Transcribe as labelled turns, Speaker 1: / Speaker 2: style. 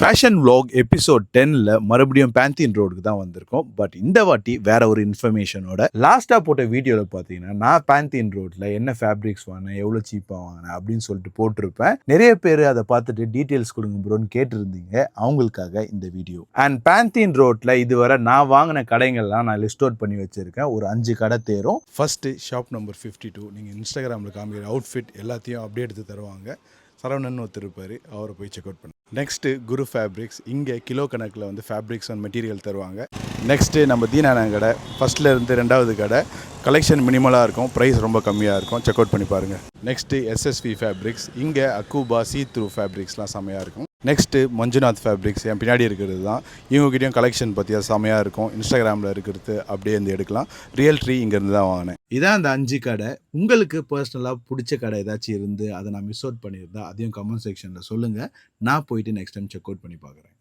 Speaker 1: Fashion vlog episode 10ல மறுபடியும் Pantheon ரோடுக்கு தான் வந்திருக்கோம். பட் இந்த வாட்டி வேற ஒரு இன்ஃபர்மேஷனோட. லாஸ்ட்டாக போட்ட வீடியோவில் பார்த்தீங்கன்னா நான் பேந்தியன் ரோட்டில் என்ன ஃபேப்ரிக்ஸ் வாங்கினேன், எவ்வளோ சீப்பாக வாங்கினேன் அப்படின்னு சொல்லிட்டு போட்டிருப்பேன். நிறைய பேர் அதை பார்த்துட்டு டீட்டெயில்ஸ் கொடுங்க ப்ரோன்னு கேட்டிருந்தீங்க. அவங்களுக்காக இந்த வீடியோ. அண்ட் பேந்தியன் ரோட்டில் இதுவரை நான் வாங்கின கடைகள்லாம் நான் லிஸ்ட் அவுட் பண்ணி வச்சிருக்கேன். ஒரு 5 கடை தேரும்.
Speaker 2: First shop number 52. நீங்கள் இன்ஸ்டாகிராமில் காமிக்கிற அவுட்ஃபிட் எல்லாத்தையும் அப்படியே எடுத்து தருவாங்க. சரவணன் ஒருத்தர் இருப்பார், அவரை போய் செக் அவுட் பண்ணு. நெக்ஸ்ட்டு குரு ஃபேப்ரிக்ஸ். இங்கே கிலோ கணக்கில் வந்து ஃபேப்ரிக்ஸ் அண்ட் மெட்டீரியல் தருவாங்க. நெக்ஸ்ட்டு நம்ம தீனான கடை, ஃபஸ்ட்டில் இருந்து 2வது கடை. கலெக்ஷன் மினிமலாக இருக்கும், ப்ரைஸ் ரொம்ப கம்மியாக இருக்கும். செக் அவுட் பண்ணி பாருங்கள். Next SSV fabrics. இங்கே அக்கூபா சீ-த்ரூ ஃபேப்ரிக்ஸ்லாம் செம்மையாக இருக்கும். நெக்ஸ்ட்டு மஞ்சுநாத் ஃபேப்ரிக்ஸ், என் பின்னாடி இருக்கிறது தான். இவங்ககிட்டயும் கலெக்ஷன் பற்றியா செம்மையாக இருக்கும். இன்ஸ்டாகிராமில் இருக்கிறது அப்படியே இருந்து எடுக்கலாம். ரியல் ட்ரீ இங்கேருந்து தான் வாங்கினேன்.
Speaker 1: இதான் அந்த 5 கடை. உங்களுக்கு பர்சனலாக பிடிச்ச கடை ஏதாச்சும் இருந்து அதை நான் மிஸ் அவுட் பண்ணியிருந்தா அதையும் கமெண்ட் செக்ஷனில் சொல்லுங்கள். நான் போயிட்டு நெக்ஸ்ட் டைம் செக் அவுட் பண்ணி பார்க்குறேன்.